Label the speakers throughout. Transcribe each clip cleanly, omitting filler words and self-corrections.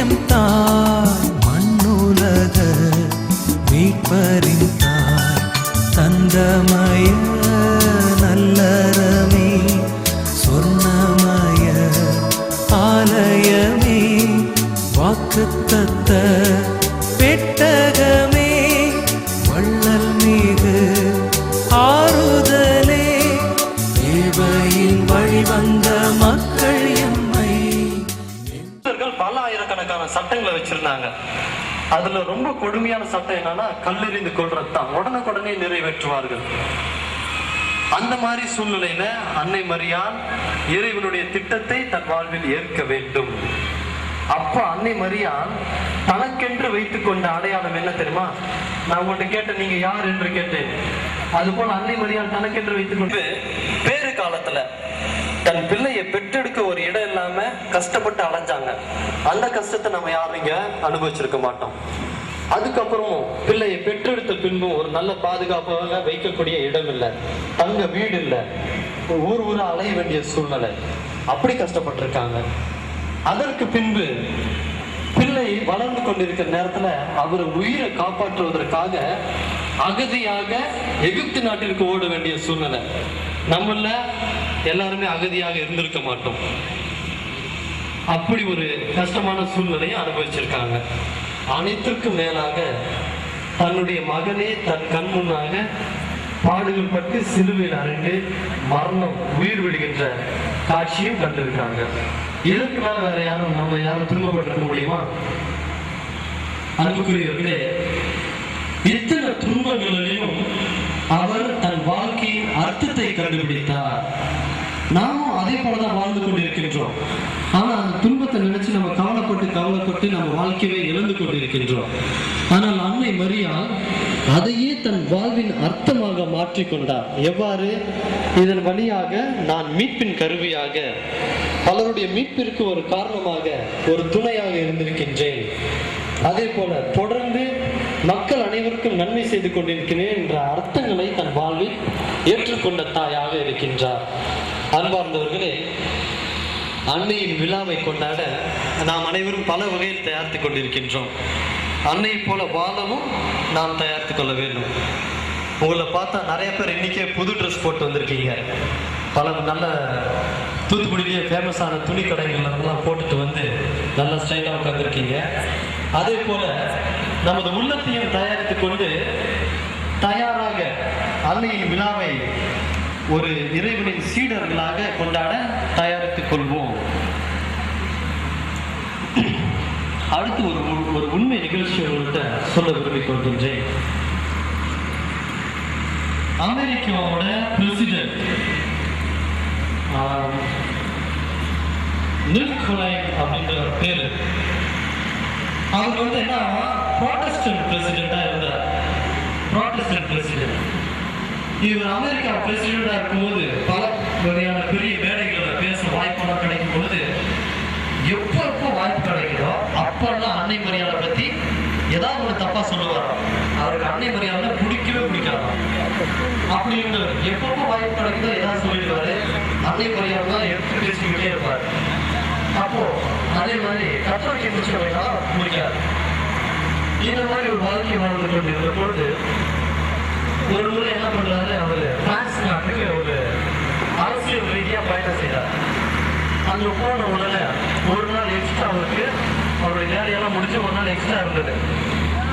Speaker 1: M தாய் மண்ணுலக மீட்பரின் தாய் தந்தமய நல்லறமே சொர்ணமய ஆலயமே வாக்குத்தத்த பெட்டகமே வள்ளல் மிகு ஆறுதலே தேவையின் வழிவந்த மக்கள் எம்மை.
Speaker 2: பல ஆயிரக்கணக்கான சட்டங்களை வச்சிருந்தாங்க. அதுல ரொம்ப கொடுமையான சட்டம் என்னன்னா கல்லெறிந்து கொள்றதுதான். உடனுக்குடனே நிறைவேற்றுவார்கள். அந்த மாதிரி சூழ்நிலையில அன்னை மரியாள் இறைவனுடைய திட்டத்தை தன் வாழ்வில் ஏற்க வேண்டும். அப்ப அன்னை மரியாள் தனக்கென்று வைத்துக் கொண்ட அடையாளம் என்ன தெரியுமா? நான் உங்கள்கிட்ட கேட்டேன், நீங்க யார் என்று கேட்டேன். அது போல அன்னை மரியாள் தனக்கென்று வைத்துக் கொண்டு பேறு காலத்துல தன் பிள்ளையை பெற்றெடுக்க ஒரு இடம் இல்லாம கஷ்டப்பட்டு அலைஞ்சாங்க. அந்த கஷ்டத்தை நம்ம யாரும் இங்க அனுபவிச்சிருக்க மாட்டோம். அதுக்கப்புறமும் பிள்ளையை பெற்றெடுத்த பின்பும் ஒரு நல்ல பாதுகாப்பாக வைக்கக்கூடிய இடம் இல்லை, தங்க வீடு இல்லை, ஊரா அலைய வேண்டிய சூழ்நிலை, அப்படி கஷ்டப்பட்டிருக்காங்க. அதற்கு பின்பு பிள்ளை வளர்ந்து கொண்டிருக்கிற நேரத்துல அவர் உயிரை காப்பாற்றுவதற்காக அகதியாக எகிப்து நாட்டிற்கு ஓட வேண்டிய சூழ்நிலை. நம்மள எல்லாருமே அகதியாக இருந்திருக்க மாட்டோம். அப்படி ஒரு கஷ்டமான சூழ்நிலையை அனுபவிச்சிருக்காங்க. அனைத்திற்கும் மேலாக தன்னுடைய மகனே தன் கண் முன்னாக பாடுகள் பட்டு சிலுவையில் அறைந்து மரணம் உயிர் விடுகின்ற காட்சியும் கண்டிருக்காங்க. இதற்கு மேல வேற யாரும் நம்ம யாரும் திரும்பப்பட்டிருக்க முடியுமா? அன்புக்குரியவர்களே, இத்தனை துன்பங்களிலும் அவர் தன் வாழ்க்கையின் அர்த்தத்தை கண்டுபிடித்தார். நாமும் அதே போலதான் வாழ்ந்து கொண்டிருக்கின்றோம். ஆனா அந்த துன்பத்தை நினைச்சு நம்ம கவலைப்பட்டு நம்ம வாழ்க்கையை இழந்து கொண்டிருக்கின்றோம். ஆனால் அன்னை மரியாள் அதையே தன் வாழ்வின் அர்த்தமாக மாற்றிக்கொண்டார். எவ்வாறு? இதன் வழியாக நான் மீட்பின் கருவியாக, பலருடைய மீட்பிற்கு ஒரு காரணமாக, ஒரு துணையாக இருந்திருக்கின்றேன். அதே போல தொடர்ந்து மக்கள் அனைவருக்கும் நன்மை செய்து கொண்டிருக்கிறேன் என்ற அர்த்தங்களை தன் வாழ்வில் ஏற்றுக்கொண்ட தாயாக இருக்கின்றார். அன்பார்ந்தவர்களே, அன்னையின் விழாவை கொண்டாட நாம் அனைவரும் பல வகையில் தயாரித்துக் கொண்டிருக்கின்றோம். அன்னை போல வாழவும் நாம் தயாரித்துக் கொள்ள வேண்டும். உங்களை பார்த்தா நிறைய பேர் இன்னைக்கே புது ட்ரெஸ் போட்டு வந்திருக்கீங்க. பல நல்ல தூத்துக்குடியிலேயே ஃபேமஸான துணி கடைகள்லாம் போட்டுட்டு வந்து நல்ல ஸ்டைலாக உட்காந்துருக்கீங்க. அதே போல நமது உள்ளத்தையும் தயாரித்துக் கொண்டு தயாராக அன்னையின் விழாவை ஒரு இறைவனின் சீடர்களாக கொண்டாட தயாரித்துக் கொள்வோம். அடுத்து ஒரு உண்மை நிகழ்ச்சி உங்கள்கிட்ட சொல்ல விரும்பிக் கொள்கின்றேன். அமெரிக்காவோட பிரசிடென்ட் நில்கொலைன் அப்படின்ற பேரு, அவர் வந்து என்ன ப்ராட்டஸ்டன்ட் பிரசிடென்டா இருந்தார். Protestant president. இவர் அமெரிக்கா பிரசிடென்டா இருக்கும்போது பல வகையான பெரிய மேடைகளில் பேச வாய்ப்பெல்லாம் கிடைக்கும் பொழுது எப்போ வாய்ப்பு கிடைக்குதோ அப்பெல்லாம் அன்னை மரியாதை பத்தி ஏதாவது ஒரு தப்பா சொல்லுவார். அவருக்கு அன்னை மரியாதை பிடிக்கவே பிடிக்காது. அப்படி இருந்தவர் எப்பப்போ வாய்ப்பு கிடைக்குதோ ஏதாவது சொல்லிடுவாரு. அன்னை மரியாதை தான் எடுத்து பேசிக்கிட்டே இருப்பார். அப்போ அதே மாதிரி கத்தோலிக்க முடிச்சவங்க பிடிக்காது. இந்த மாதிரி ஒரு வாழ்க்கை வாழ்ந்து கொண்டு இருந்த பொழுது ஒரு முறை என்ன பண்றாரு, அவரு பிரான்ஸ் நாட்டுக்கு ஒரு அரசியல் ரீதியா பயணம் செய்யறாரு. அங்க போன உடனே ஒரு நாள் எக்ஸ்ட்ரா அவருக்கு அவருடைய வேலையெல்லாம் முடிச்சு ஒரு நாள் எக்ஸ்ட்ரா இருந்தது.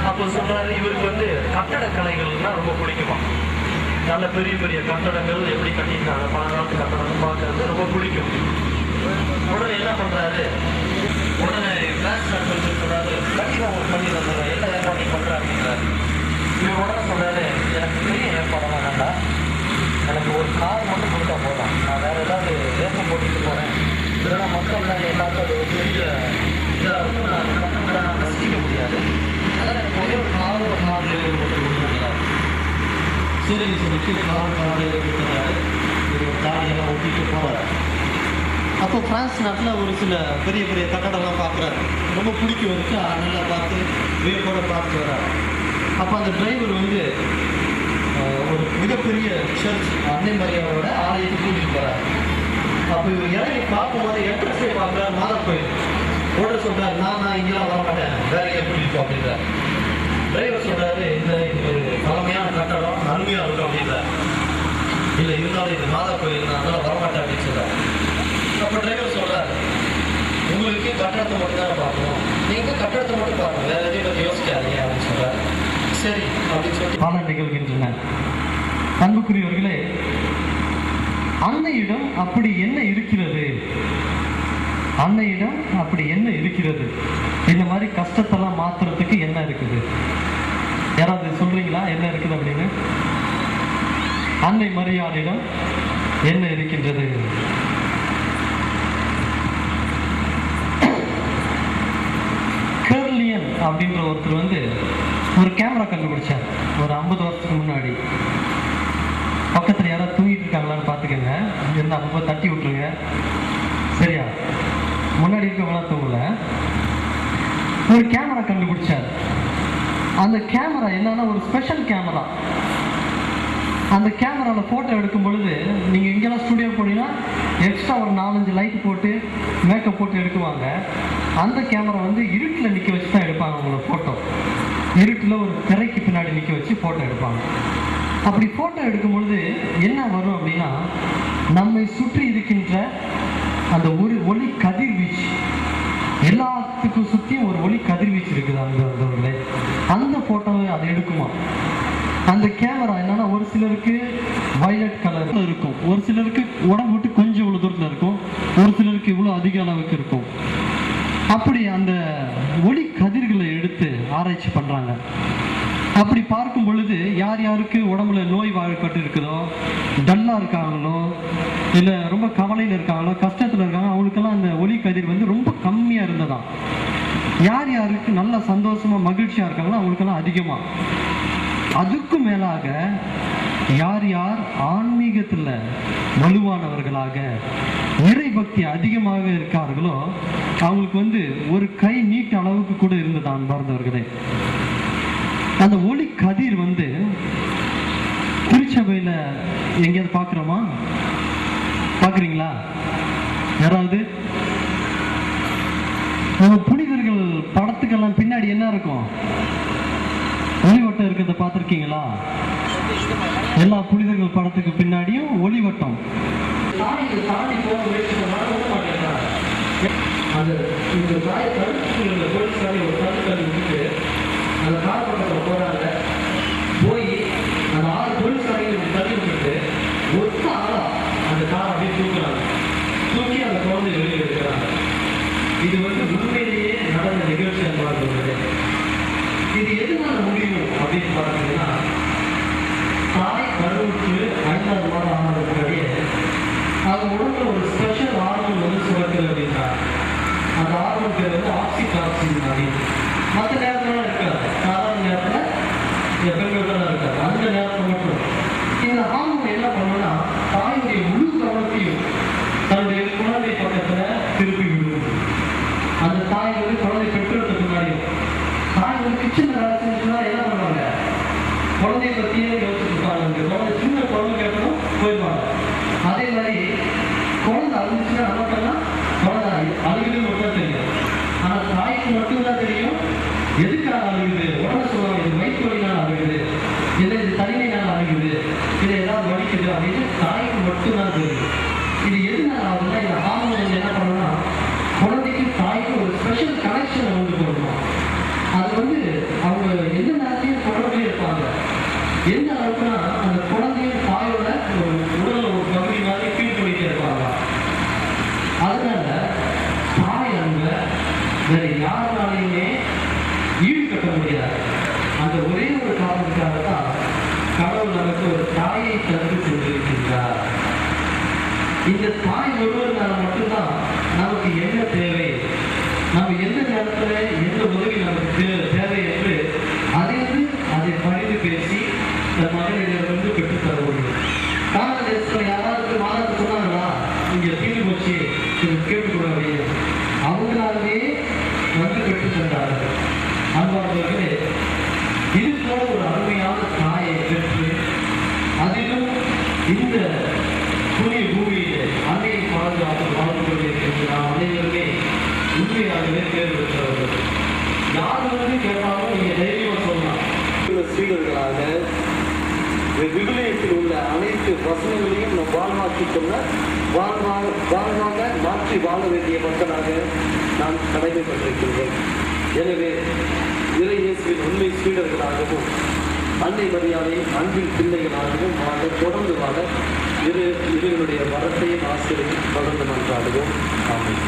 Speaker 2: அப்போ சொல்றாரு, இவருக்கு வந்து கட்டடக்கலைகள்னா ரொம்ப பிடிக்குமா. நல்ல பெரிய பெரிய கட்டடங்கள் எப்படி கட்டியிருக்காங்க, பல நாட்டு கட்டடங்கள் பார்க்கறது ரொம்ப பிடிக்கும். உடனே என்ன பண்றாரு, உடனே பிரான்ஸ் நாட்டு சொல்றாரு, கண்டிப்பா ஒரு பண்ணி தந்துடுறேன், என்ன ஏற்பாடு பண்றேன் அப்படின்றாரு. இவர் உடனே சொல்றாரு, எனக்கு பெரிய ஏற்பாடெல்லாம் வேண்டாம், எனக்கு ஒரு கார் மட்டும் கொடுத்தா போதும், நான் வேற ஏதாவது வேப்பம் போட்டுட்டு போறேன், இல்லைன்னா மக்கள் தான் எல்லாத்தையும் அது ஒரு பெரிய இதாக நான் ரசிக்க முடியாது, அதனால் எனக்கு ஒரே ஒரு கார் போட்டு கொடுத்துருக்கிறார். சரின்னு சொல்லிட்டு கார் கொடுத்துறாரு. ஒரு தாடியெல்லாம் ஒட்டிட்டு போறாரு. அப்போ பிரான்ஸ் நாட்டில் ஒரு சில பெரிய பெரிய கட்டடம்லாம் பார்க்குறாரு. ரொம்ப பிடிக்கும் இருக்கு, நல்லா பார்த்து வியப்போட பார்த்து வர்றாரு. அப்போ அந்த டிரைவர் வந்து ஒரு மிகப்பெரிய சர்ச் அன்னை மரியாதையோட ஆலயத்தை கூட்டிட்டு போறாரு. அப்போ இவர் இறங்கி பார்க்கும்போது என்ட்ரன்ஸை பார்க்குறாரு, மாதா கோயில். உடனே சொல்றாரு, நான் இங்கெல்லாம் வர மாட்டேன், வேற எங்கேயா கூட்டிட்டு அப்படின்றாரு. டிரைவர் சொல்றாரு, இந்த இது ஒரு பழமையான கட்டடம், அருமையா இருக்கும் அப்படின்றாரு. இல்லை இருந்தாலும் இது மாதா கோயில், நான் அதெல்லாம் வரமாட்டேன் அப்படின்னு சொல்றாரு. அப்போ டிரைவர் சொல்றாரு, உங்களுக்கு கட்டடத்தை மட்டும் தான் பார்க்கணும், நீங்க கட்டடத்தை மட்டும் பார்க்கணும், வேற எதையும் பற்றி யோசிக்காதீங்க அப்படின்னு சொல்றாரு. சரி அப்படின்னு சொல்லி பல நிகழ்கின்றன. அன்புக்குரியவர்களே, அன்னையிடம் அப்படி என்ன இருக்கிறது? அன்னையிடம் அப்படி என்ன இருக்கிறது? இந்த மாதிரி கஷ்டத்தெல்லாம் மாத்துறதுக்கு என்ன இருக்குது? யாராவது சொல்றீங்களா என்ன இருக்குது அப்படின்னு? அன்னை மரியாதையிடம் என்ன இருக்கின்றது? கர்லியன் அப்படின்ற ஒருத்தர் ஒரு கேமரா கண்டுபிடிச்சார் ஒரு 50 வருஷத்துக்கு முன்னாடி. பக்கத்துல யாராவது தூங்கிட்டு இருக்காங்களான்னு பாத்துக்கோங்க, இருந்தா அப்பப்போ தட்டி விட்டுருங்க, சரியா? முன்னாடி இருக்கவங்களாம் தூங்கல. ஒரு கேமரா கண்டுபிடிச்சார். அந்த கேமரா என்னன்னா ஒரு ஸ்பெஷல் கேமரா. அந்த கேமரால போட்டோ எடுக்கும் பொழுது நீங்க எங்கெல்லாம் ஸ்டுடியோ போனீங்கன்னா எக்ஸ்ட்ரா ஒரு 4-5 லைட் போட்டு மேக்கப் போட்டு எடுக்குவாங்க. அந்த கேமரா இருட்டில் நிற்க வச்சு தான் எடுப்பாங்க உங்களோட போட்டோ. இருட்டில் ஒரு திரைக்கு பின்னாடி நிற்க வச்சு போட்டோ எடுப்பாங்க. அப்படி போட்டோ எடுக்கும் பொழுது என்ன வரும் அப்படின்னா, நம்மை சுற்றி இருக்கின்ற அந்த ஒரு ஒளி கதிர்வீச்சு, எல்லாத்துக்கும் சுற்றியும் ஒரு ஒளி கதிர்வீச்சு இருக்குது. அந்த போட்டோவை அதை எடுக்குமா? அந்த கேமரா என்னன்னா ஒரு சிலருக்கு வயலட் கலர்ல இருக்கும், ஒரு சிலருக்கு உடம்பு விட்டு கொஞ்சம் இவ்வளவு தூரத்துல இருக்கும், ஒரு சிலருக்கு இவ்வளவு அதிக அளவுக்கு இருக்கும். அப்படி அந்த ஒளி கதிர்களை எடுத்து ஆராய்ச்சி பண்றாங்க. அப்படி பார்க்கும் பொழுது யார் யாருக்கு உடம்புல நோய் வாய்ப்பட்டு இருக்குதோ, டல்லா இருக்காங்களோ, இல்ல ரொம்ப கவலையில இருக்காங்களோ, கஷ்டத்துல இருக்காங்க, அவங்களுக்கெல்லாம் அந்த ஒளி கதிர் ரொம்ப கம்மியா இருந்ததாம். யார் யாருக்கு நல்ல சந்தோஷமா மகிழ்ச்சியா இருக்காங்களோ அவங்களுக்கெல்லாம் அதிகமா. அதுக்கும் மேலாக யார் யார் ஆன்மீகத்துல வலுவானவர்களாக இறை பக்தி அதிகமாக இருக்கார்களோ அவங்களுக்கு ஒரு கை நீட்ட அளவுக்கு கூட இருந்ததான் அன்பார்ந்தவர்களே. அந்த ஒளி கதிர் திருச்சபையில எங்கேயாவது பாக்குறோமா? பாக்குறீங்களா யாராவது? நம்ம புனிதர்கள் படத்துக்கெல்லாம் பின்னாடி என்ன இருக்கும்? ஒளிவட்டம் இருக்கிறத பார்த்திருக்கீங்களா? எல்லா புனிதர்கள் படத்துக்கு பின்னாடியும் ஒளிவட்டம். போய் அந்த 6 தொழிற்சாலைகள் தள்ளி விட்டுட்டு ஒத்த ஆளா அந்த காரை அப்படியே தூக்குறாங்க. தூக்கி அந்த குழந்தை வெளியே எடுக்கிறாங்க. இது உண்மையிலேயே நடந்த நிகழ்ச்சி என்பது. இது எதனால முடியும் அப்படின்னு பார்த்தீங்கன்னா, தாய் கருவுக்கு 5ஆவது மாதம் ஆனதுக்கு முன்னாடியே அவங்க உடம்புல ஒரு ஸ்பெஷல் ஹார்மோன் சுரக்குது அப்படின்னா, அந்த ஹார்மோன் பேர் ஆக்சிடாக்சின் அப்படின்னு. மற்ற நேரத்துல இருக்காது, சாதாரண நேரத்துல பெண்கள் இருக்காது, அந்த நேரத்தில் மட்டும் இந்த ஹார்மோன் என்ன பண்ணுன்னா தாயுடைய முழு கவனத்தையும் தன்னுடைய குழந்தை பக்கத்துல திருப்பி விடுவது. அந்த தாய் குழந்தை பெற்றதுக்கு முன்னாடியும் தாய் கிச்சன்ல வேலை செஞ்சுன்னா என்ன பண்ணுவாங்க? குழந்தைய பத்தியே யோசிச்சுட்டு இருப்பாங்க. குழந்தை சின்ன குழந்தை கேட்கணும் போயிடுவாங்க. அதே மாதிரி குழந்தை அழுந்துச்சுன்னா நமக்கெல்லாம் குழந்தை அழுகுது மட்டும் தெரியும். ஆனா தாய்க்கு மட்டும்தான் தெரியும் எதுக்காக அழுகுது. உடனே சொல்லுவாங்க, இது வயிற்று வலினால அழுகுது, இல்லை இது தனிமையினால அழுகுது, இது ஏதாவது வலிக்குது அப்படின்னு தாய்க்கு மட்டும்தான் தெரியும். இது எதுனால ஆகுதுன்னா, இந்த ஹார்மோன் என்ன பண்ணணும்னா குழந்தைக்கு தாய்க்கு ஒரு ஸ்பெஷல் கனெக்ஷன் போடணும். அது அவங்க எந்த நேரத்தையும் தொடர்பே இருப்பாங்க. எந்த அளவுக்குன்னா அந்த குழந்தையும் தாயோட ஒரு உடல் ஒரு பகுதி மாதிரி ஃபீல் பண்ணிட்டே இருப்பாங்க. அதனால தாய் அன்பை வேற யாருனாலையுமே ஈடுகட்ட முடியாது. அந்த ஒரே ஒரு காரணத்துக்காக தான் கடவுள் நமக்கு ஒரு தாயை தந்து கொண்டிருக்கின்றார். இந்த தாய் ஒருவர்னால மட்டும்தான் நமக்கு என்ன தேவை, நம்ம எந்த நேரத்துல எந்த உதவி நமக்கு தேவை என்று அதை பணிந்து பேசி இந்த மகளிரிடமிருந்து பெற்றுத்தர முடியும். கால தேசத்துல யாராவது மாதத்தை சொன்னாங்களா, இங்க தீர்வு போச்சு கேட்டுக்கூட அப்படின்னு அவங்களாலே பெற்று தந்தார்கள். அன்பானவர்களே, இது போல ஒரு அருமையான தாயை பெற்று அதிலும் இந்த புதிய பூமியிலே அன்னையை பாதுகாத்து வாழ்ந்து கொண்டிருக்கின்ற நாம் அனைவருக்கும் உண்மையாகவே தேர்ந்தெடுத்தவர்கள். யார் வந்து கேட்டாலும் நீங்க தைரியமா சொல்லலாம்.
Speaker 3: சீடர்களாக விவிலியத்தில் உள்ள அனைத்து வசனங்களையும் நம் வாழ்வாக்கிக் கொள்ள வாழ்வாக மாற்றி வாழ வேண்டிய மக்களாக நாம் கடமைப்பட்டிருக்கின்றோம். எனவே இறை இயேசுவின் உண்மை சீடர்களாகவும் அன்னை மரியாதை அன்பின் பிள்ளைகளாகவும் வாழ தொடர்ந்து வாழ இறைவனுடைய வரத்தையும் ஆசிரியரையும் தொடர்ந்து மன்றாடுவோம். ஆமென்.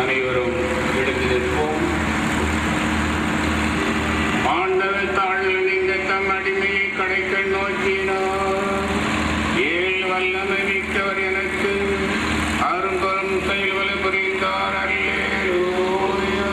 Speaker 4: அனைவரும் எழுந்து நிற்போம். ஆண்டவர் தாழ்வில் நீங்க தம் அடிமையை கடைக்கண் நோக்கினார். ஏழு வல்லமை மிக்கவர் எனக்கு அரும்பெரும் செயல்களை புரிந்தார். அல்லேலூயா.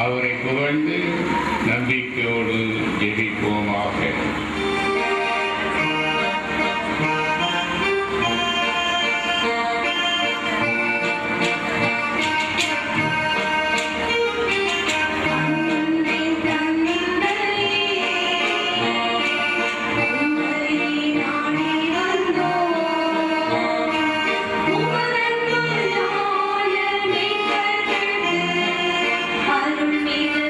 Speaker 4: அவரை புகழ்ந்து நம்பிக்கையோடு ஜெபிப்போமாக.
Speaker 5: அருள்மிகு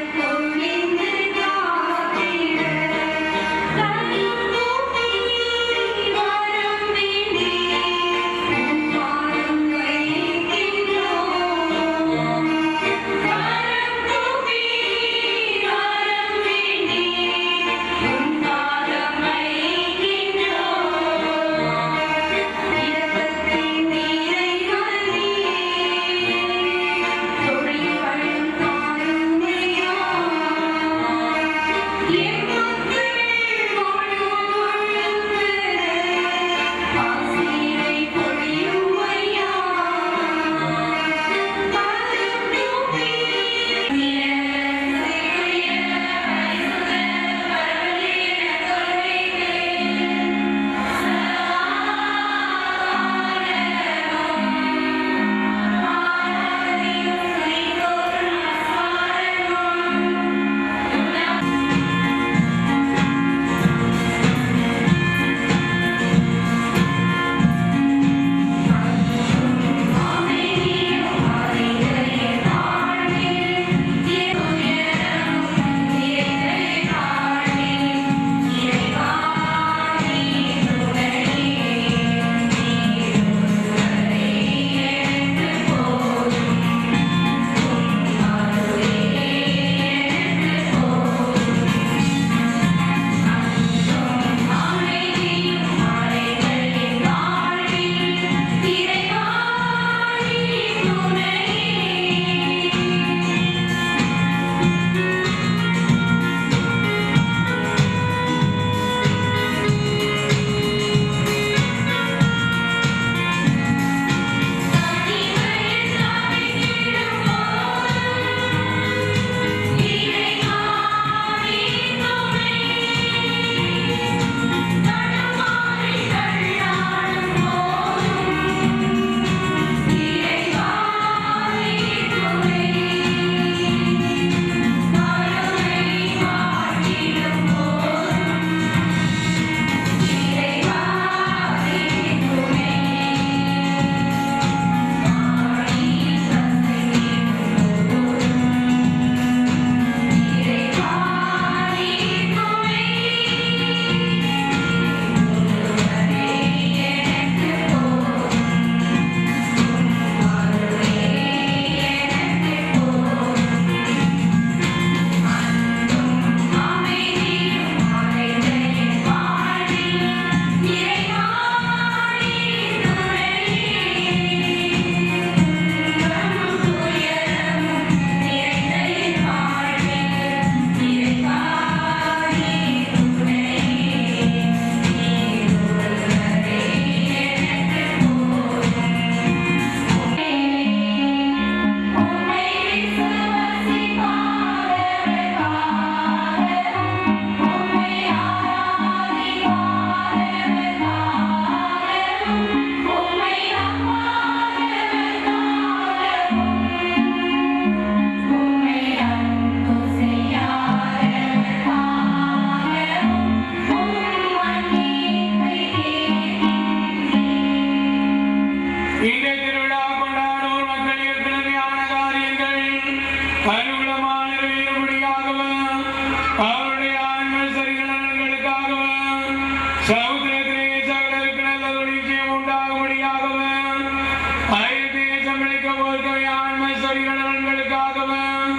Speaker 4: ஆண்மை சரிகளுக்காகவும்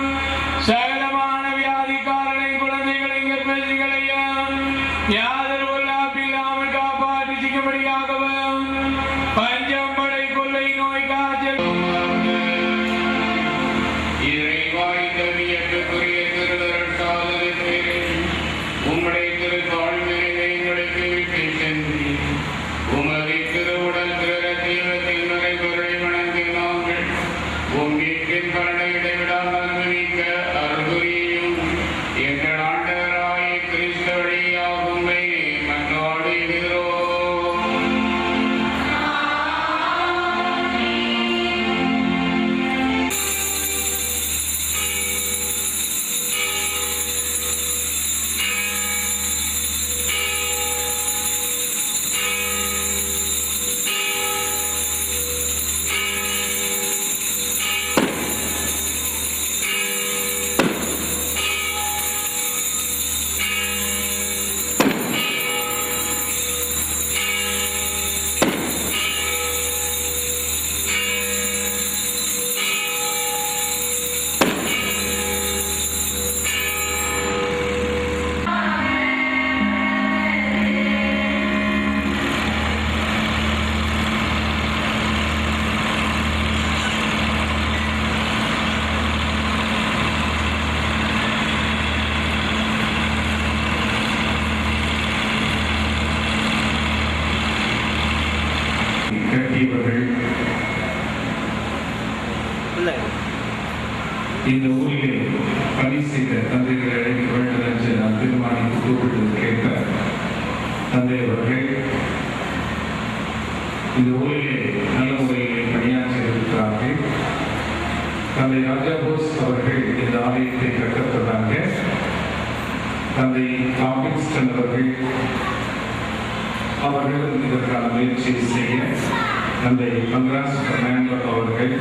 Speaker 4: சகலமான வியாதிக்காரனை குழந்தைகளை கர்ப்பசிகளையும் யாதொரு பொல்லாப்பில்லாமல் காப்பாற்றிக்கும்படியாகவும் பஞ்சம் படை கொள்ளை நோய் காய்ச்சல் இறைவாய் தவியக்குரிய திருடர் சாதனை உம்முடைய திருத்தாழ்மையை எங்களுக்கு விட்டு சென்று உமது திருவுடல் திருரத்தியத்தின் நடைமுறை வணங்கி நாங்கள் உம்மின் கருணை இடைவிடாமல் அனுபவிக்க அருள்புரியும் எங்கள் ஆண்டவராய் கிறிஸ்து வழியாக உம்மை மன்றாடுகிறோம். இந்த ஊரிலே பணி செய்த தந்தைகளை அழைக்க வேண்டும் என்று நான் தீர்மானித்து கூப்பிட்டது கேட்க தந்தை அவர்கள் இந்த ஊரிலே நல்ல முறையில் பணியாற்றியிருக்கிறார்கள். தந்தை ராஜா போஸ் அவர்கள் இந்த ஆலயத்தை கட்டப்பட்டாங்க. தந்தை காமின்ஸ்டன் அவர்களும் இதற்கான முயற்சியை செய்ய தந்தை பங்கராஜ் பெர்னாண்டோ அவர்கள்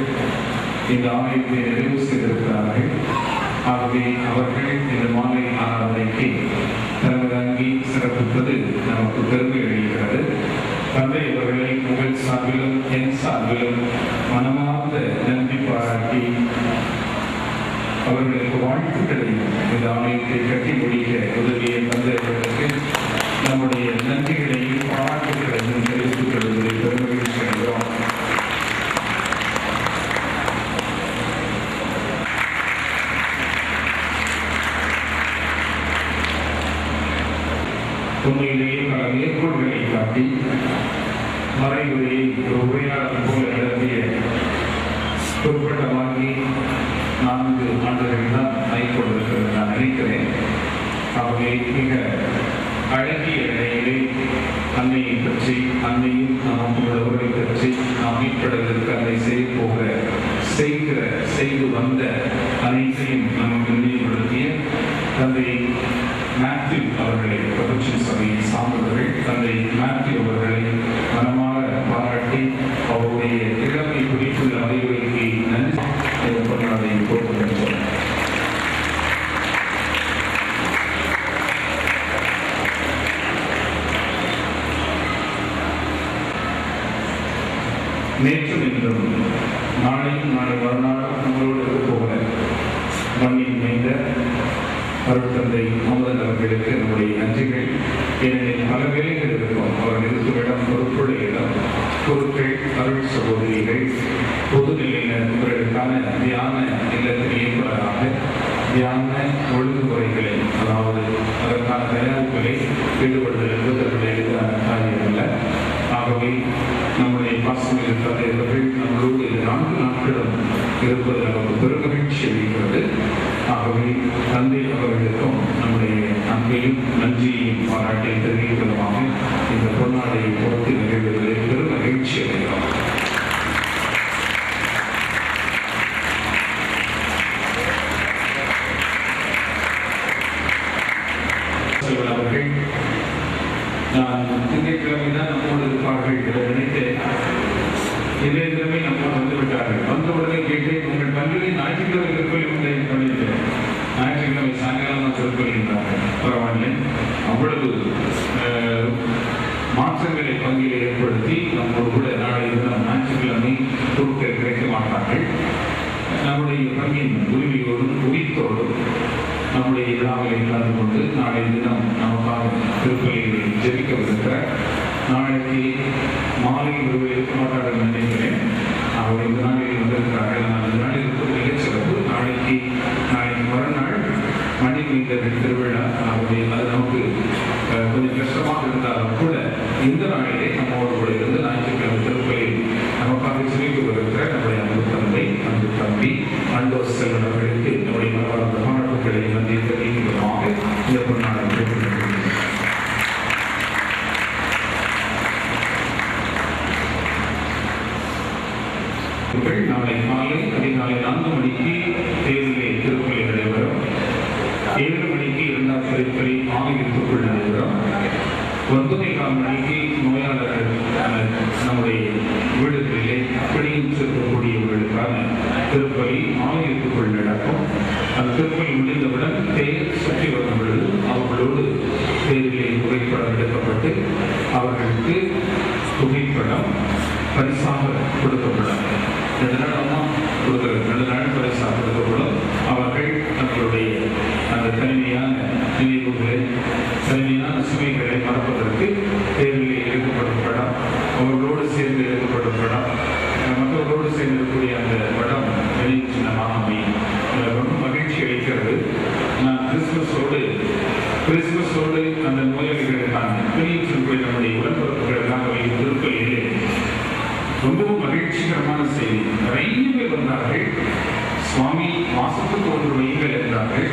Speaker 4: இந்த ஆலயத்தை நிறைவு செய்திருக்கிறார்கள். ஆகவே அவர்கள் இந்த மாலை ஆராதனைக்கு தலைமை சிறப்பிப்பது நமக்கு பெருமை அளிக்கிறது. தந்தை அவர்களை உங்கள் சார்பிலும் என் சார்பிலும் மனமார்ந்த நன்றி பாராட்டி அவர்களுக்கு வாழ்த்துக்களையும் இந்த ஆலயத்தை கட்டி முடிக்க உதவிய தந்தை அவர்களுக்கு நம்முடைய நன்றிகளையும் பாராட்டுகளையும் தெரிவித்துக் கொள்வதை பெருமகிழ்ச்சி அடைகிறோம். உண்மையிலேயே பல மேற்கோள்களை காட்டி மறைவுரையை உரையாடல் போல நடத்திய குறிப்பிட்டமாகி 4 ஆண்டுகள் தான் ஆய்கொண்டிருக்கிறது நான் நினைக்கிறேன். ஆகவே மிக அழகிய நிலையிலே அன்னையை பற்றி அன்னையும் நமக்கு உறவை பற்றி நாம் மீட்படுவதற்கு அன்னை செய்து வந்த அனைத்தையும் நமக்கு நினைவுபடுத்திய தந்தை மேத்யூ அவர்களை பிரபஞ்ச சபையை சார்ந்தவர்கள் தந்தை மேத்யூ அவர்களை மனமாக பாராட்டி அவருடைய இளமை குறித்துள்ள அறிவுரைக்கு நன்றி கொண்டாதை போட்டுகின்றோம். நேற்றும் இன்றும் நாளையும் நாளை மறுநாளும் உங்களோடு போக மண்ணின் மேய்ந்த அருட்தந்தை அமுதன் அவர்களுக்கு நம்முடைய நன்றிகள். ஏனெனில் பல வேலைகள் இருக்கும். அவர் இருக்கும் இடம் பொறுப்புள்ள இடம். பொருட்கள் அருள் சகோதரிகள் பொதுநிலையினர் இவர்களுக்கான தியான இல்லத்தின் இயக்குநராக தியான ஒழுங்குமுறைகளை அதாவது அதற்கான தயாரிப்புகளை ஈடுபடுதல் என்பது எளிதான காரியம் அல்ல. ஆகவே நம்முடைய பாசமிகு தந்தையர்கள் நம்மளோடு 4 நாட்களும் இருப்பது நமக்கு பெருமகிழ்ச்சி அளிக்கிறது. ஆகவே தந்தை அவர்களுக்கும் நம்முடைய அன்பையும் நன்றியையும் பாராட்டி தெரிவிப்பதமாக இந்த பொன்னாடையை பொறுத்து நிகழ்வுகளில் பெரும் மகிழ்ச்சி அடைகிறோம். அவர்கள் நான் திங்கட்கிழமை தான் நம்மோடு இருப்பார்கள் என்று நினைத்தேன். இதே தினமே நம்மோடு வந்துவிட்டார்கள். வந்தவுடனே கேட்டேன், உங்கள் பள்ளியில் ஞாயிற்றுக்கிழமை திருப்பலி பண்ணியிருக்கிறேன். ஞாயிற்றுக்கிழமை சாயங்காலம் தான் திருப்பலின்றார்கள். பரவாயில்லை, அவ்வளவு மாற்றங்களை பங்கு நம்முடைய பங்கின் உரிமையோடும் உயிர்த்தோடும் நம்முடைய விழாவில் கலந்து கொண்டு நாளைய தினம் நமக்காக திருப்பலியை ஜெபிக்கவிருக்கிற நாளைக்கு மாலை ஒருவேளை கொண்டாட நினைக்கிறேன். அவர் இந்த நாளில் வந்திருக்கிறார்கள். அந்த நாளில் இருப்பது மிகச்சிறப்பு. நாளைக்கு மறுநாள் மணிமீட்டர் திருவிழா. அவருடைய அது நமக்கு கொஞ்சம் கஷ்டமாக இருந்தாலும் கூட இந்த நாளிலே நம்மோடு கூட இருந்து ஞாயிற்றுக்கிழமை திருப்பலியில் நமக்காக சிரிப்பு வருகிற நம்முடைய அன்பு தந்தை அன்பு தம்பி அண்டோஸ் செல்வன் அவர்களுக்கு நம்முடைய மனவாழ்ந்த பாராட்டுக்களை மத்திய நீங்கமாக இந்த பொருளாதார நாளை காலை அதிகாலை 4 மணிக்கு தேர்தலை திருப்பலி நடைபெறும். 7 மணிக்கு 2ஆம் திருப்பலி ஆலயத்துக்குள் நடைபெறும். 9:15 மணிக்கு நோயாளர்கள் நம்முடைய வீடுகளிலே அப்படியும் இருக்கக்கூடியவர்களுக்கான திருப்பலி ஆலயத்துக்குள் நடக்கும். அந்த திருப்பலி முடிந்தவுடன் தேர் சுற்றி வரும் பொழுது அவர்களோடு தேரிலே புகைப்படம் எடுக்கப்பட்டு அவர்களுக்கு புகைப்படம் பரிசாக கொடுக்கப்படும். 2 நாள் பரிசாக கொடுக்கப்படும். அவர்கள் தங்களுடைய அந்த தனிமையான நினைவுகளை தனிமையான சுமைகளை மறப்பதற்கு தேர்விலே எடுக்கப்படும் படம், அவர்களோடு சேர்ந்து எடுக்கப்படும் படம், மற்றவர்களோடு சேர்ந்து இருக்கக்கூடிய அந்த படம் நினைவு சின்னமாக அமையும். ரொம்ப மகிழ்ச்சி அளிக்கிறது. நான் கிறிஸ்துமஸோடு அந்த நோயாளிகளுக்கான பிரிவுக்குள் நம்முடைய உடன்பிறப்புகளுக்காக வைக்கும் திருப்பலியிலே ரொம்பவும் மகிழ்ச்சிகரமான செய்தி. நிறைய பேர் வந்தார்கள். சுவாமி மாசத்துக்கு 1 வைகள் என்றார்கள்.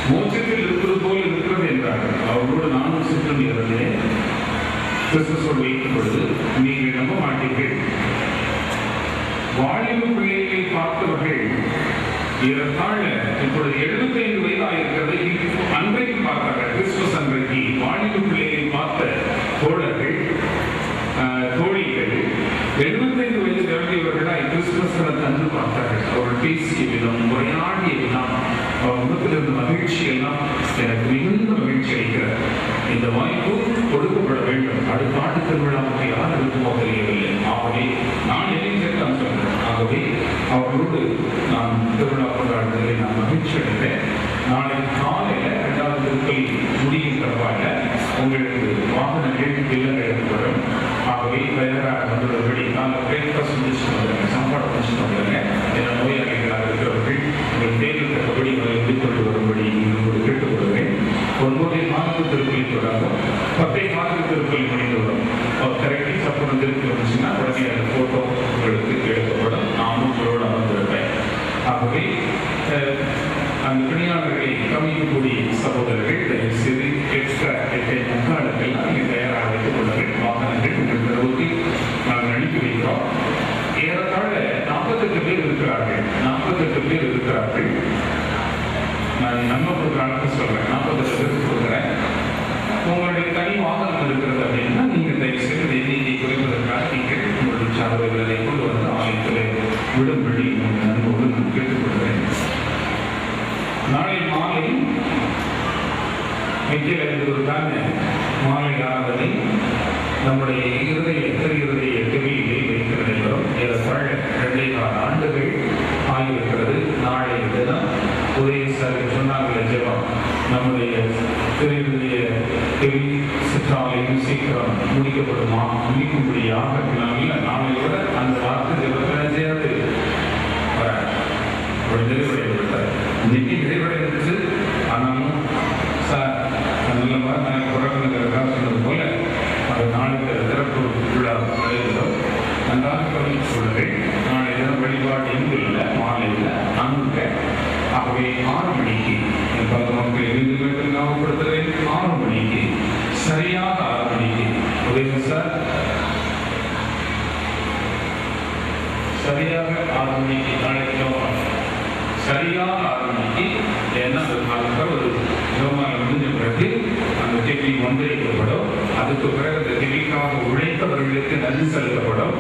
Speaker 4: மோட்சத்தில் இருப்பது போல இருக்கிறது என்றார்கள். அவர்களோடு நானும் சுற்றம் இருந்தேன். கிறிஸ்துமஸோடு வைக்கும் பொழுது நீங்கள் நம்ப மாட்டீர்கள், வாலிப பிள்ளைகளை பார்த்தவர்கள் ஏறத்தாழ இப்பொழுது 75 வயதாக இருக்கிறது. அன்றைக்கு பார்த்தார்கள். கிறிஸ்துமஸ் அன்றைக்கு வாலிப பிள்ளைகளை பார்த்த தோழர்கள் தோழிகள் 75 வயது நிரம்பியவர்களாய் கிறிஸ்துமஸ் அன்று பார்த்தார்கள். அவர்கள் பேசிய விதம், உரையாடிய விதம், அவர் முகத்திலிருந்து மகிழ்ச்சி எல்லாம் எனக்கு மிகுந்த மகிழ்ச்சி அளிக்கிறார். இந்த வாய்ப்பு கொடுக்கப்பட வேண்டும். அடுத்த ஆண்டு திருவிழாவுக்கு யார் இருக்குமோ தெரியவில்லை. ஆகவே நான் எதையும் சேர்த்தான் சொல்றேன். ஆகவே அவர்களோடு நான் திருவிழா கொண்டாடுவதில் நான் மகிழ்ச்சி அடைந்தேன். நாளை காலையில் 2வது திருப்பலி முடியும் தருவாயில உங்களுக்கு வாகனங்கள் இல்லங்களுக்கு வரும். ஆகவே தயாராக வந்துள்ளபடி நாங்கள் பிரேக்ஃபாஸ்ட் முடிச்சுட்டு வந்துடுங்க, சாப்பாடு முடிச்சுட்டு வந்துடுங்க. ஏன்னா நோயாளிகளாக இருக்கிறவர்கள் உங்கள் தேர்தல் தக்கபடி கொண்டு வரும்படி உங்களுக்கு கேட்டுக்கொள்கிறேன். 9 மாதத்து திருப்பலி தொடங்கும். 10 மாதத்து திருப்பலி முடிந்து வரும். கரெக்டாக சப்போர்ட் திருப்பி வந்துச்சுன்னா உடனே அந்த போட்டோ உங்களுக்கு எடுக்கப்படும். நானும் உங்களோடு அமர்ந்திருப்பேன். ஆகவே அந்த பணியாளர்களை கவனிக்கக்கூடிய சகோதரர்கள் தயவு செய்து எக்ஸ்ட்ரா முக்காலத்தில் நீங்கள் தயாராக வைத்துக் கொள்ளுங்கள். வாகனங்கள் உங்கள் நிறுவனத்தை நாங்கள் அனுப்பி வைக்கிறோம். ஏறத்தாழ 48 பேர் இருக்கிறார்கள். 48 பேர் இருக்கிறார்கள். நான் நம்ம கொடுக்குறாங்க சொல்றேன். 48 பேருக்கு கொடுக்குறேன். உங்களுடைய தனி வாகனம் இருக்கிறது அப்படின்னா நீங்கள் தயவு செய்து எண்ணிக்கை குறைப்பதற்காக நீங்கள் உங்களுடைய சாதனைகளை கொண்டு வந்து ஆலயத்தில் விடும்படி உங்கள் அன்போடு நான் கேட்டுக்கொள்கிறேன். நாளை மாலை மிக்கலுக்கான மாலை ஆராதனை நம்முடைய இருதய திருவிழியை வைத்து நடைபெறும். ஏறத்தாழ 2.25 ஆண்டுகள் ஆகியிருக்கிறது. நாளைய தினம் உதயசாரி சொன்னாங்களே ஜெபம், நம்முடைய திருவிழிய சிற்றாலையும் சீக்கிரம் முடிக்கும்படியாக நாளையோட அந்த வார்த்தை ஜெபத்தில் சேர்ந்து நிறைவடைந்துவிட்டார். இன்னைக்கு நிறைவடைந்துச்சு. ஆனாலும் சார் நல்ல நான் குறைக்கிறதுக்காக சொன்னது போல அது நாளைக்கு திறப்பு விழா நடைபெறும். நன்றாக கவனித்து சொல்லுங்கள். நாளை தினம் வழிபாடு எங்கு இல்லை, மாலையில் அங்கே. ஆகவே 6 மணிக்கு மக்கள் இருந்து ஞாபகப்படுத்துகிறேன். 6 மணிக்கு சரியாக 6 மணிக்கு உதவி சார் சரியாக 6 மணிக்கு நாளைக்கு சரியாக 6 மணிக்கு. ஏன்னா ஒரு யோகாவில் முடிஞ்ச பிறகு அந்த டிவி ஒன்றிணைக்கப்படும். அதுக்கு பிறகு அந்த டிவிக்காக உழைத்தவர்களுக்கு நன்றி செலுத்தப்படும்.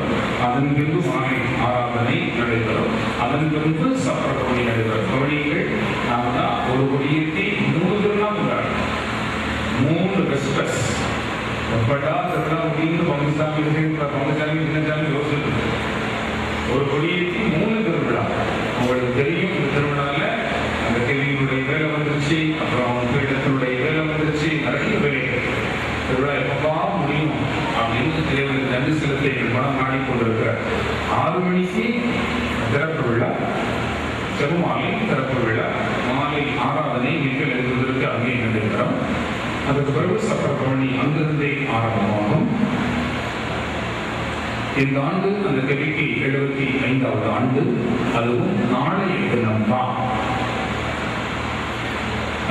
Speaker 4: அதன் பின்பு மாலை ஆராதனை நடைபெறும். அதன் பின்பு சப்பரப்படி நடைபெறும். கவனிகள் நாம் தான் ஒரு கொடியேற்றி 3 நாள் கொண்டாடும். 3 கிறிஸ்மஸ் எப்படா திருவிழா முடிந்து பங்குசாமி யோசிச்சு ஒரு கொடியேற்றி 3 திருவிழா. உங்களுக்கு தெரியும் செருமாலை திறப்பு விழா, மாலை ஆராதனை நீங்கள் எழுதுவதற்கு அங்கே நடைபெறும். அதற்கு பிறகு சப்பரபவனி அங்கிருந்தே ஆரம்பமாகும். இந்த ஆண்டு அந்த கவிக்கு 75வது ஆண்டு. அதுவும் நாளைய தினம்தான்.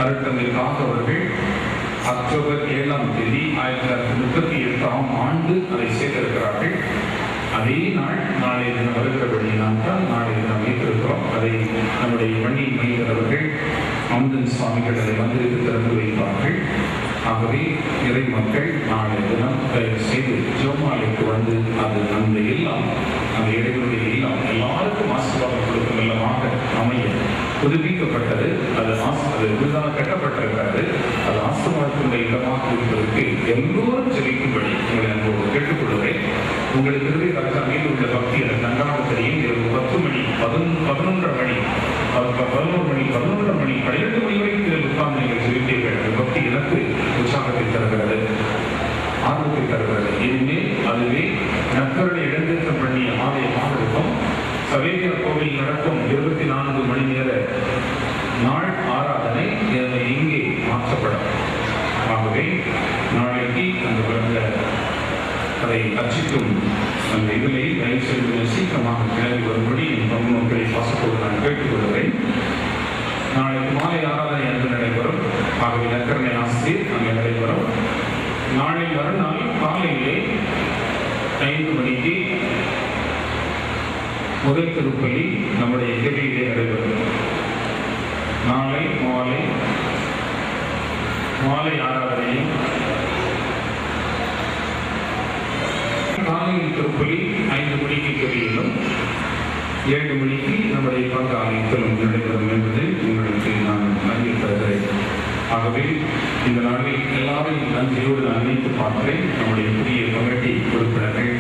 Speaker 4: அருட்தந்தை காக அவர்கள் அக்டோபர் 7ஆம் தேதி 1938ஆம் ஆண்டு அதை செய்திருக்கிறார்கள். அதே நாள் நாளைய தினம் வருகிறபடியினால் தான் நாளைய தினம் வைத்திருக்கிறோம். அதை நம்முடைய மண்ணின் மைந்தர் அவர்கள் அமுதன் சுவாமிகள் அதை மந்திரித்து திறந்து வைப்பார்கள். ஆகவே இறை மக்கள் நாளைய தினம் தயவு செய்து ஜோமாலைக்கு வந்து அது அந்த இல்லம், அந்த இறைவனுடைய இல்லம் எல்லாருக்கும் ஆசீர்வாதம் கொடுக்கும் இல்லமாக அமைய புதுப்பிக்கப்பட்டது. அது புதிதாக கட்டப்பட்டிருக்கிறது. அது ஆசீர்வாதத்தினுடைய இல்லமாக இருப்பதற்கு எல்லோரும் ஜெபிக்கும்படி உங்களை அன்போடு கேட்டுக்கொள்கிறேன். உங்களுக்கு இறுதி மீது உள்ள பக்தி எனக்கு நன்றாக தெரியும். இரவு 10 மணி 11:30 மணி 11 மணி 12 மணி 12 மணி வரைக்கும் இதில் உட்கார்ந்து நீங்கள் ஜெபித்தீர்கள். அந்த பக்தி எனக்கு உற்சாகத்தை தருகிறது, ஆர்வத்தை தருகிறது. இனிமேல் அதுவே நற்கருணை இடந்தேற்றம் பண்ணிய ஆலயமாக இருக்கும். சவேந்திர கோவில் நடக்கும் 24 மணி நேர நாள் ஆராதனை இங்கே மாற்றப்படும். ஆகவே நாளைக்கு அந்த அதை அச்சிக்கும் அந்த இதிலே தயவு செய்து சீக்கிரமாக கிளம்பி வரும்படி என் பங்கு மக்களை பாசத்தோடு நான் கேட்டுக்கொள்கிறேன். நாளைக்கு மாலை ஆராதனை அன்று நடைபெறும். ஆகவே நற்கருணை ஆசிரியர் அங்கே நடைபெறும். நாளை மறுநாள் காலையிலே 5 மணிக்கு முதல் திருப்பலி நம்முடைய கேள்வியிலே நடைபெறும். நாளை மாலை ஆராதனையும் காலையில் திருப்பலி 5 மணிக்கு கேள்வியிலும் 7 மணிக்கு நம்முடைய பங்கு ஆலயத்திலும் நடைபெறும் என்பதை உங்களுக்கு நான் அறிவித்திருக்கிறேன். ஆகவே இந்த நாளில் எல்லாரையும் நன்றியோடு நான் நினைத்து பார்க்கிறேன். நம்முடைய புதிய கமிட்டி உறுப்பினர்கள்,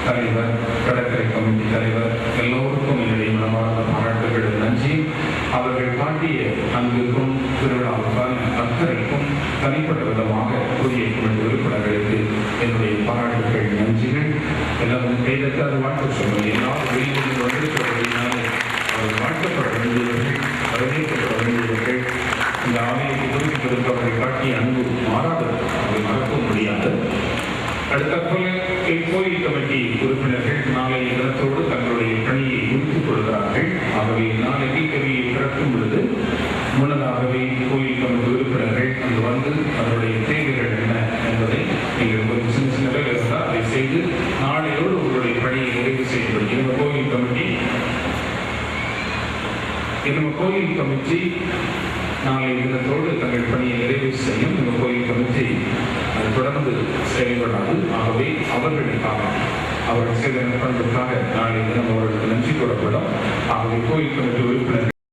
Speaker 4: தலைவர், கடற்கரை கமிட்டி தலைவர் எல்லோருக்கும் என்னுடைய மனமார்ந்த பாராட்டுகள், நன்றி. அவர்கள் காட்டிய அன்புக்கும் திருவிழாவுக்கான அக்கறைக்கும் தனிப்பட்ட விதமாக புதிய கமிட்டி உறுப்பினர்களுக்கு என்னுடைய பாராட்டுகள், நன்றிகள். எல்லாரும் கைதற்கு அது வாழ்த்து சொல்வது. எல்லாரும் வெளியில் வந்திருக்கிறபடினாலே அவர் வாழ்க்கப்பட வேண்டியவர்கள், வரவேற்கப்பட வேண்டியவர்கள். இந்த ஆலயத்தை குறிப்பிட்டிருக்க அவர்கள் காட்டிய அன்பு மாறாதது, அதை மறக்க முடியாது. அடுத்தபோல கோயில் கமிட்டி உறுப்பினர்கள் நாளைய தினத்தோடு தங்களுடைய பணியை முடித்துக் கொள்கிறார்கள். ஆகவே நாளைக்கு கவியை திறக்கும் பொழுது முன்னதாகவே கோயில் கமிட்டி உறுப்பினர்கள் அங்கு வந்து அதனுடைய தேவைகள் என்ன என்பதை நீங்கள் ஒரு சின்ன வேலை இருந்தால் அதை செய்து நாளையோடு உங்களுடைய பணியை நிறைவு செய்யப்படும். நம்ம கோயில் கமிட்டி நாளை தினத்தோடு தங்கள் பணியை நிறைவு செய்யும். நம்ம கோயில் கமிட்டி அது தொடர்ந்து செயல்படாது. ஆகவே அவர்களுக்காக, அவர்கள் செய்த நற்பண்புக்காக நாளை தினம் அவர்களுக்கு நன்றி கூறப்படும். ஆகவே கோயில் கமிட்டி உறுப்பினர்கள்